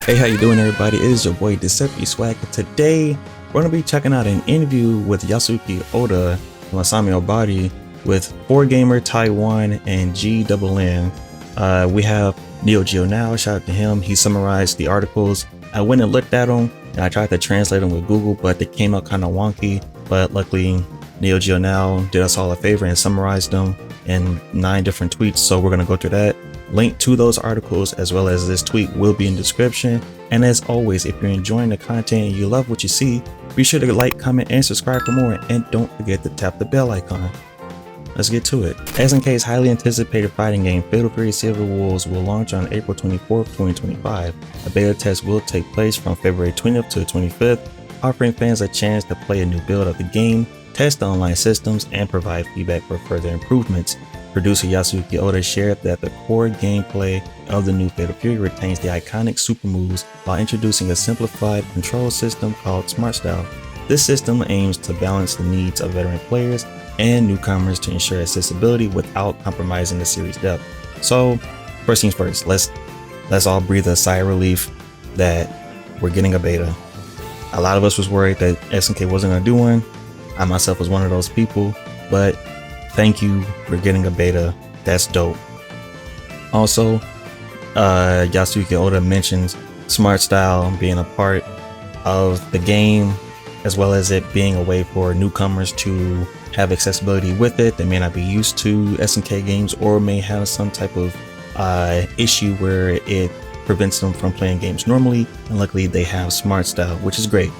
Hey, how you doing, everybody? It is your boy DecepySwag. Today we're gonna be checking out an interview with Yasuyuki Oda and Masami Obari with 4Gamer Taiwan and GNN. We have Neo Geo Now. Shout out to him. He summarized the articles. I went and looked at them and I tried to translate them with Google, but they came out kind of wonky. But luckily, Neo Geo Now did us all a favor and summarized them in 9 different tweets. So we're gonna go through that. Link to those articles as well as this tweet will be in the description. And as always, if you're enjoying the content and you love what you see, be sure to like, comment, and subscribe for more. And don't forget to tap the bell icon. Let's get to it. SNK's highly anticipated fighting game Fatal Fury Silver Wolves will launch on April 24th, 2025. A beta test will take place from February 20th to 25th, offering fans a chance to play a new build of the game, test the online systems, and provide feedback for further improvements. Producer Yasuyuki Oda shared that the core gameplay of the new Fatal Fury retains the iconic super moves while introducing a simplified control system called Smart Style. This system aims to balance the needs of veteran players and newcomers to ensure accessibility without compromising the series' depth. So, first things first, let's all breathe a sigh of relief that we're getting a beta. A lot of us was worried that SNK wasn't gonna do one. I myself was one of those people, but thank you for getting a beta. That's dope. Also, Yasuyuki Oda mentions Smart Style being a part of the game, as well as it being a way for newcomers to have accessibility with it. They may not be used to SNK games or may have some type of issue where it prevents them from playing games normally. And luckily they have Smart Style, which is great.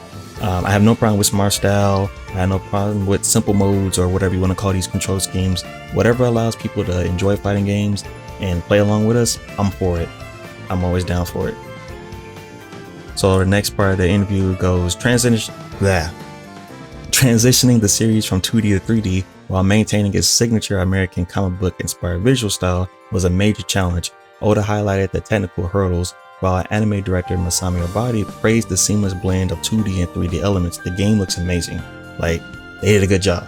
I have no problem with Smart Style. I have no problem with simple modes or whatever you want to call these control schemes. Whatever allows people to enjoy fighting games and play along with us, I'm for it. I'm always down for it. So the next part of the interview goes transitioning the series from 2D to 3D while maintaining its signature American comic book inspired visual style was a major challenge. Oda highlighted the technical hurdles, while anime director Masami Obari praised the seamless blend of 2D and 3D elements. The game looks amazing. Like, they did a good job,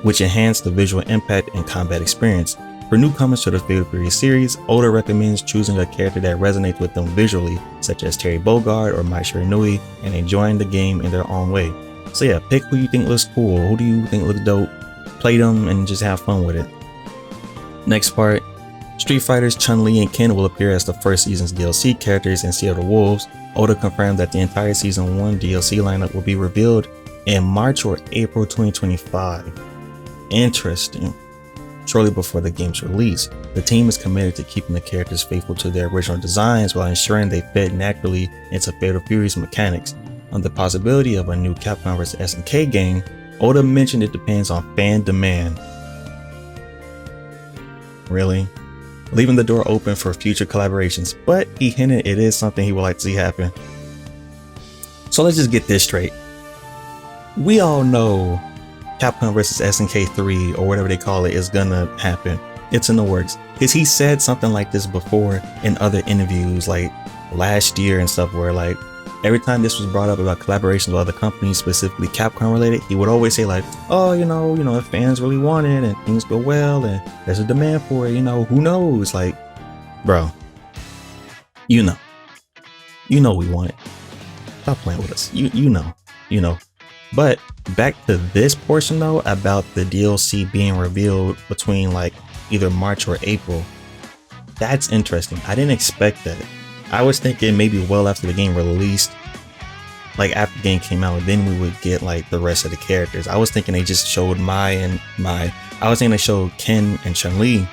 which enhanced the visual impact and combat experience. For newcomers to the Fatal Fury series, Oda recommends choosing a character that resonates with them visually, such as Terry Bogard or Mai Shiranui, and enjoying the game in their own way. So yeah, pick who you think looks cool, who do you think looks dope, play them and just have fun with it. Next part, Street Fighters Chun-Li and Ken will appear as the first season's DLC characters in Sea of the Wolves. Oda confirmed that the entire Season 1 DLC lineup will be revealed in March or April 2025. Interesting. Shortly before the game's release, the team is committed to keeping the characters faithful to their original designs while ensuring they fit naturally into Fatal Fury's mechanics. On the possibility of a new Capcom vs SNK game, Oda mentioned it depends on fan demand. Really? Leaving the door open for future collaborations, but he hinted it is something he would like to see happen. So let's just get this straight. We all know Capcom vs SNK 3 or whatever they call it is gonna happen. It's in the works. Because he said something like this before in other interviews, like last year and stuff, where like every time this was brought up about collaborations with other companies, specifically Capcom related, he would always say like, oh, you know, if fans really want it and things go well and there's a demand for it, who knows? Like, bro, you know we want it. Stop playing with us. You know. But back to this portion though, about the DLC being revealed between like either March or April. That's interesting. I didn't expect that. I was thinking maybe well after the game released, like after the game came out, then we would get like the rest of the characters. I was thinking they just showed I was thinking they showed Ken and Chun-Li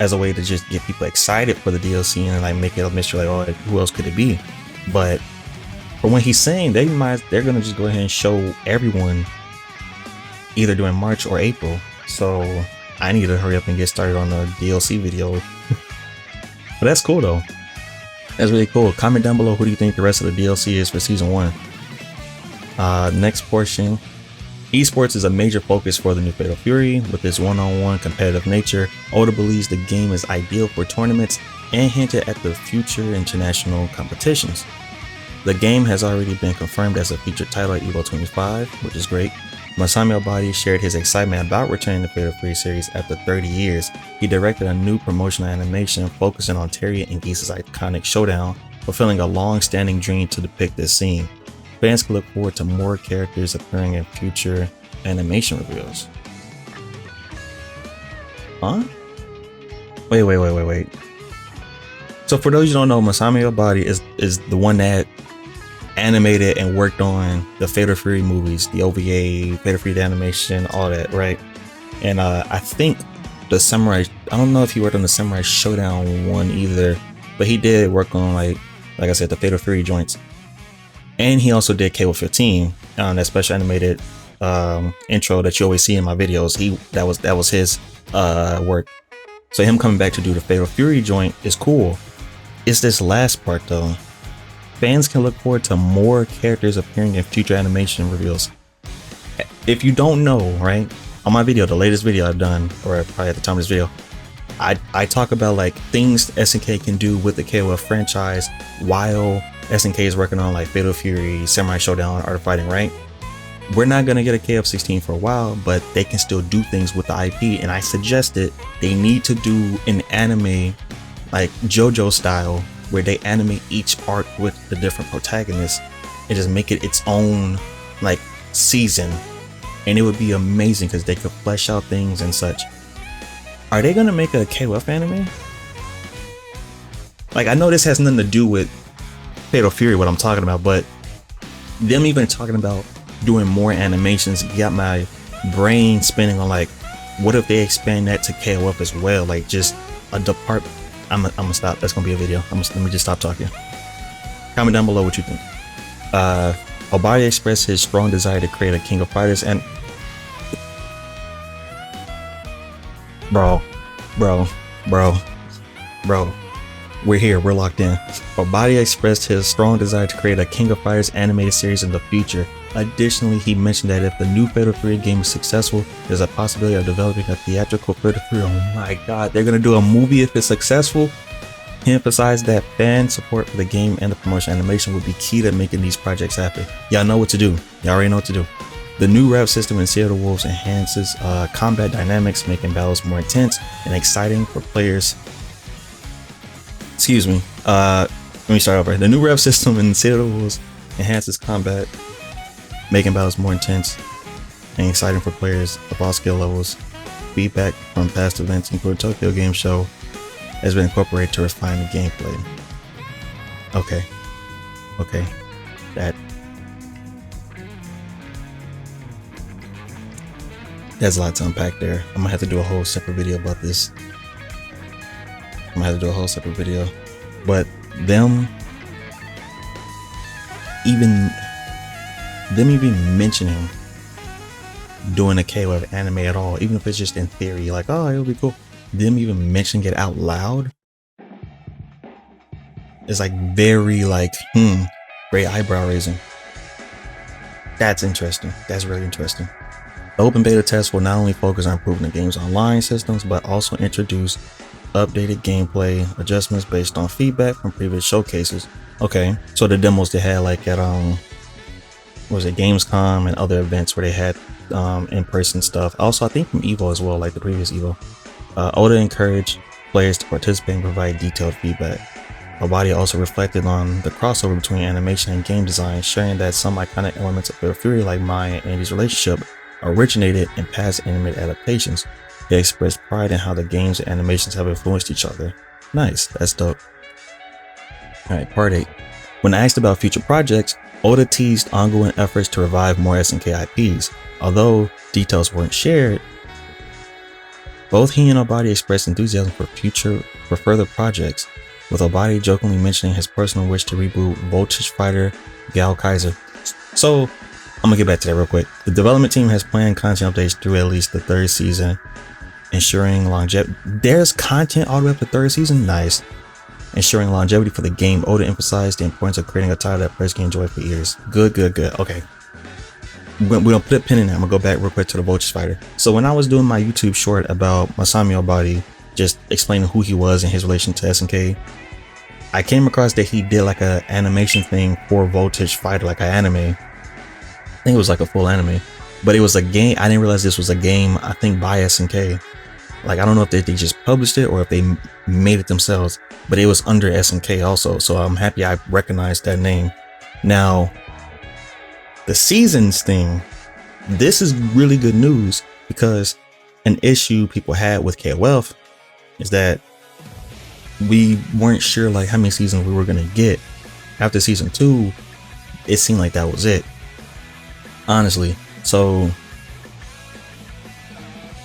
as a way to just get people excited for the DLC and like make it a mystery, like, oh, who else could it be? But from what he's saying, they're gonna just go ahead and show everyone either during March or April. So I need to hurry up and get started on the DLC video. But that's cool though. That's really cool. Comment down below who do you think the rest of the DLC is for Season 1. Next portion. Esports is a major focus for the new Fatal Fury. With its one-on-one competitive nature, Oda believes the game is ideal for tournaments and hinted at the future international competitions. The game has already been confirmed as a featured title at EVO 25, which is great. Masami Obari shared his excitement about returning to the Fatal Fury series after 30 years. He directed a new promotional animation focusing on Terry and Geese's iconic showdown, fulfilling a long-standing dream to depict this scene. Fans can look forward to more characters appearing in future animation reveals. Huh? Wait. So for those you don't know, Masami Obari is the one that animated and worked on the Fatal Fury movies, the OVA, Fatal Fury the animation, all that, right? And I think the Samurai, I don't know if he worked on the Samurai Showdown one either, but he did work on like I said, the Fatal Fury joints. And he also did KOF 15, that special animated intro that you always see in my videos. That was his work. So him coming back to do the Fatal Fury joint is cool. It's this last part though. Fans can look forward to more characters appearing in future animation reveals. If you don't know, right, on my video, the latest video I've done, or probably at the time of this video, I talk about like things SNK can do with the KOF franchise while SNK is working on like Fatal Fury, Samurai Showdown, Art of Fighting, right? We're not gonna get a KOF 16 for a while, but they can still do things with the IP, and I suggested they need to do an anime like JoJo style where they animate each arc with the different protagonists and just make it its own like season, and it would be amazing because they could flesh out things and such. Are they gonna make a KOF anime? Like, I know this has nothing to do with Fatal Fury, what I'm talking about, but them even talking about doing more animations got my brain spinning on like, what if they expand that to KOF as well? Like just a department. I'm gonna stop. That's gonna be a video. Let me just stop talking. Comment down below what you think. Obari expressed his strong desire to create a King of Fighters, and bro, we're here, we're locked in. Obari expressed his strong desire to create a King of Fighters animated series in the future. Additionally, he mentioned that if the new Fatal Fury game is successful, there's a possibility of developing a theatrical Fatal Fury. Oh my god, they're gonna do a movie if it's successful. He emphasized that fan support for the game and the promotion animation would be key to making these projects happen. Y'all know what to do. Y'all already know what to do. The new rev system in Sea of the Wolves enhances combat dynamics, making battles more intense and exciting for players. Excuse me. Let me start over. The new rev system in Sea of the Wolves enhances combat, making battles more intense and exciting for players of all skill levels. Feedback from past events, including Tokyo Game Show, has been incorporated to refine the gameplay. Okay. There's a lot to unpack there. I'm gonna have to do a whole separate video about this. But them even mentioning doing a KOF anime at all, even if it's just in theory, like, oh, it would be cool. Them even mentioning it out loud is like very like, very eyebrow raising. That's interesting. That's really interesting. The open beta test will not only focus on improving the game's online systems, but also introduce updated gameplay adjustments based on feedback from previous showcases. Okay, so the demos they had like at was it Gamescom and other events where they had in-person stuff. Also, I think from Evo as well, like the previous Evo. Oda encouraged players to participate and provide detailed feedback. Obari also reflected on the crossover between animation and game design, sharing that some iconic elements of Fatal Fury, like Maya and Andy's relationship, originated in past animated adaptations. He expressed pride in how the games and animations have influenced each other. Nice, that's dope. Alright, part 8. When asked about future projects, Oda teased ongoing efforts to revive more SNK IPs. Although details weren't shared, both he and Obari expressed enthusiasm for further projects, with Obari jokingly mentioning his personal wish to reboot Voltage Fighter Gal Kaiser. So, I'm gonna get back to that real quick. The development team has planned content updates through at least the 3rd season, ensuring longevity. There's content all the way up to 3rd season? Nice. Ensuring longevity for the game. Oda emphasized the importance of creating a title that players can enjoy for years. Good. Okay. We're gonna put a pin in that. I'm gonna go back real quick to the Voltage Fighter. So when I was doing my YouTube short about Masami Obari, just explaining who he was and his relation to SNK, I came across that he did like a animation thing for Voltage Fighter, like an anime. I think it was like a full anime, but it was a game. I didn't realize this was a game, I think by SNK. Like, I don't know if they just published it or if they made it themselves, but it was under SNK also. So I'm happy I recognized that name. Now, the seasons thing, this is really good news, because an issue people had with KOF is that we weren't sure like how many seasons we were going to get. After season 2, it seemed like that was it, honestly. So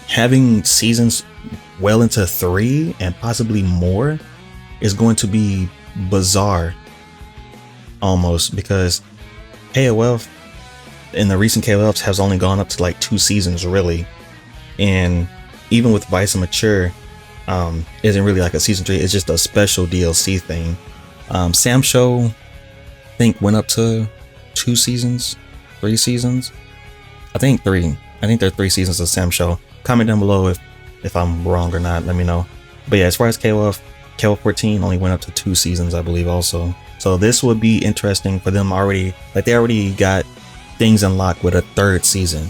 having seasons well into 3 and possibly more is going to be bizarre almost, because KOF in the recent KOFs has only gone up to like 2 seasons really, and even with Vice and Mature isn't really like a season 3, it's just a special DLC thing. Sam Show I think went up to 2 seasons, 3 seasons, I think 3. I think there are 3 seasons of Sam Show. Comment down below if I'm wrong or not, let me know. But yeah, as far as KOF 14 only went up to 2 seasons, I believe also. So this would be interesting for them already. Like, they already got things unlocked with a 3rd season.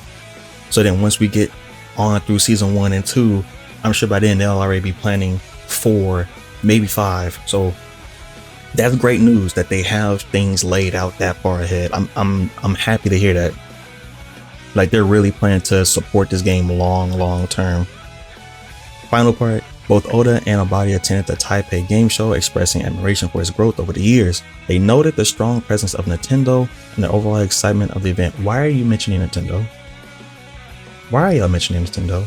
So then once we get on through season 1 and 2, I'm sure by then they'll already be planning 4, maybe 5. So that's great news that they have things laid out that far ahead. I'm happy to hear that. Like, they're really planning to support this game long term. Final part, both Oda and Obari attended the Taipei Game Show, expressing admiration for its growth over the years. They noted the strong presence of Nintendo and the overall excitement of the event. Why are you mentioning Nintendo? Why are y'all mentioning Nintendo?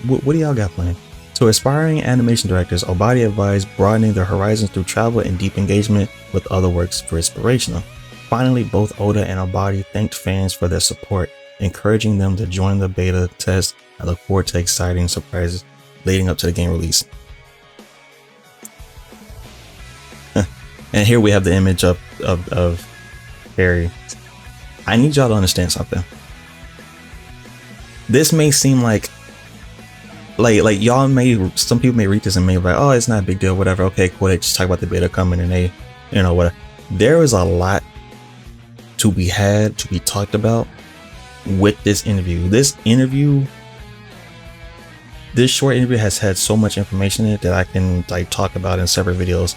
What do y'all got planned? To aspiring animation directors, Obari advised broadening their horizons through travel and deep engagement with other works for inspiration. Finally, both Oda and Obari thanked fans for their support, encouraging them to join the beta test and look forward to exciting surprises leading up to the game release. And here we have the image of Harry. I need y'all to understand something. This may seem like y'all may, some people may read this and may be like, oh, it's not a big deal, whatever. Okay, cool. They just talk about the beta coming and they, you know, whatever. There is a lot to be had, to be talked about with this interview. This short interview has had so much information in it that I can like talk about in separate videos.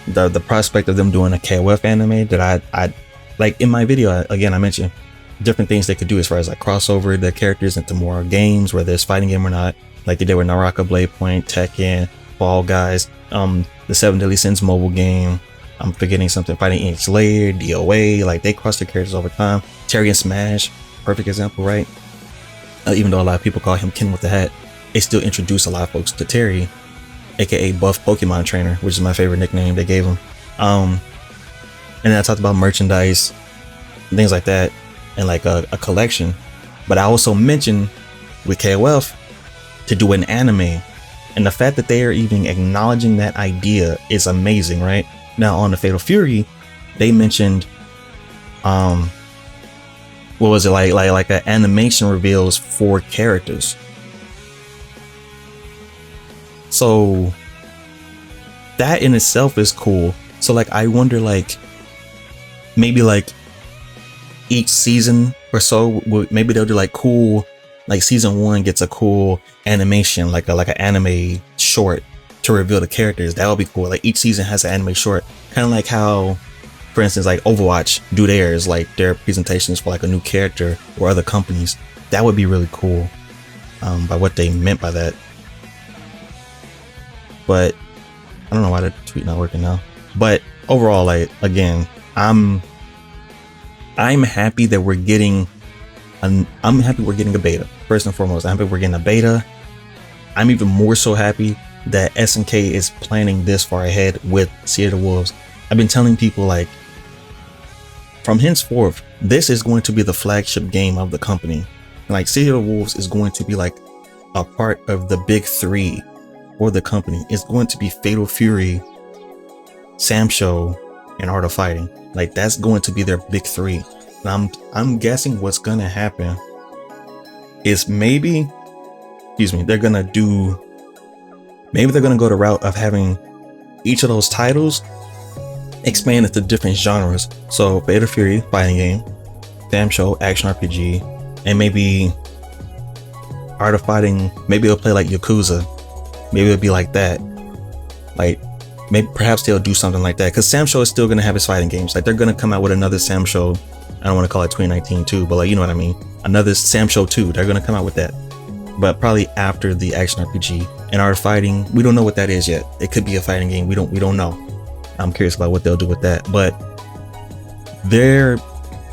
The prospect of them doing a KOF anime that I like in my video, again, I mentioned different things they could do as far as like crossover their characters into more games, whether it's fighting game or not, like they did with Naraka, Blade Point, Tekken, Fall Guys, the 7 Deadly Sins mobile game. I'm forgetting something, Fighting Age Layer, DOA, like they cross their characters over time. Terry and Smash, perfect example, right? Even though a lot of people call him Ken with the Hat, they still introduce a lot of folks to Terry, aka Buff Pokemon Trainer, which is my favorite nickname they gave him. And then I talked about merchandise, things like that, and like a collection. But I also mentioned with KOF to do an anime, and the fact that they are even acknowledging that idea is amazing, right? Now on the Fatal Fury, they mentioned what was it, like an animation reveals 4 characters. So that in itself is cool. So like I wonder, like maybe like each season or so, maybe they'll do like cool, like season 1 gets a cool animation, like an anime short to reveal the characters. That would be cool. Like each season has an anime short, kind of like how, for instance, like Overwatch do theirs, like their presentations for like a new character or other companies. That would be really cool, by what they meant by that. But I don't know why the tweet not working now. But overall, like again, I'm happy that we're getting I'm happy we're getting a beta. First and foremost, I'm happy we're getting a beta. I'm even more so happy that SNK is planning this far ahead with Sea of the Wolves. I've been telling people, like, from henceforth, this is going to be the flagship game of the company. Like, Sea of the Wolves is going to be like a part of the big 3 for the company. It's going to be Fatal Fury, Sam Show, and Art of Fighting. Like, that's going to be their big 3. And I'm guessing what's gonna happen is maybe they're gonna go the route of having each of those titles expand into different genres. So Fatal Fury, fighting game, Sam Show, action RPG, and maybe Art of Fighting, maybe it'll play like Yakuza. Maybe it'll be like that. Like, maybe perhaps they'll do something like that. Because Sam Show is still going to have his fighting games. Like, they're going to come out with another Sam Show. I don't want to call it 2019 2, but like, you know what I mean? Another Sam Show 2. They're going to come out with that. But probably after the action RPG. And Art of Fighting, we don't know what that is yet. It could be a fighting game. We don't know. I'm curious about what they'll do with that. But they're,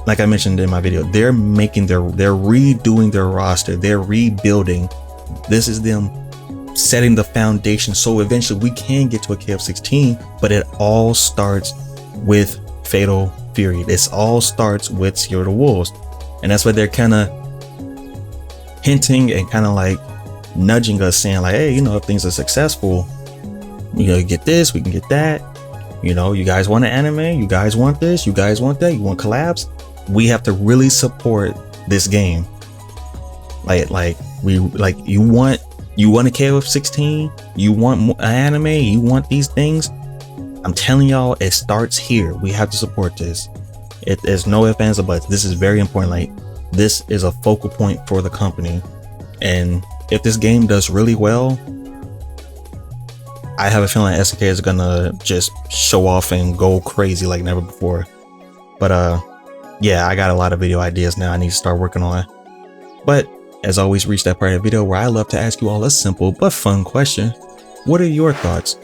like I mentioned in my video, they're redoing their roster. They're rebuilding. This is them setting the foundation so eventually we can get to a KOF 16, but it all starts with Fatal Fury. This all starts with Secure the Wolves, and that's what they're kind of hinting and kind of like nudging us, saying like, hey, you know, if things are successful, you know, you get this, we can get that. You know, you guys want an anime, you guys want this, you guys want that, you want collabs. We have to really support this game. Like you want a KOF 16, you want an anime, you want these things. I'm telling y'all, it starts here. We have to support this. There's no ifs, ands, or buts. This is very important. Like, this is a focal point for the company. And if this game does really well, I have a feeling SNK is gonna just show off and go crazy like never before. But yeah, I got a lot of video ideas now I need to start working on. But as always, reach that part of the video where I love to ask you all a simple but fun question. What are your thoughts?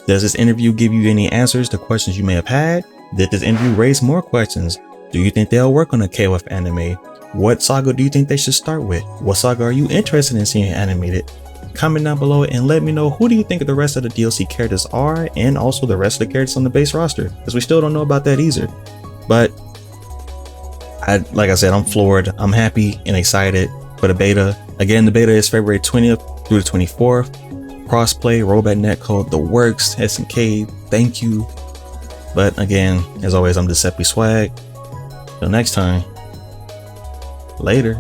Does this interview give you any answers to questions you may have had? Did this interview raise more questions? Do you think they'll work on a KOF anime? What saga do you think they should start with? What saga are you interested in seeing animated? Comment down below and let me know who do you think the rest of the DLC characters are, and also the rest of the characters on the base roster, because we still don't know about that either. But like I said, I'm floored. I'm happy and excited for the beta. Again, the beta is February 20th through the 24th. Crossplay, rollback netcode, the works, SNK, thank you. But again, as always, I'm DecepySwag. Till next time, later.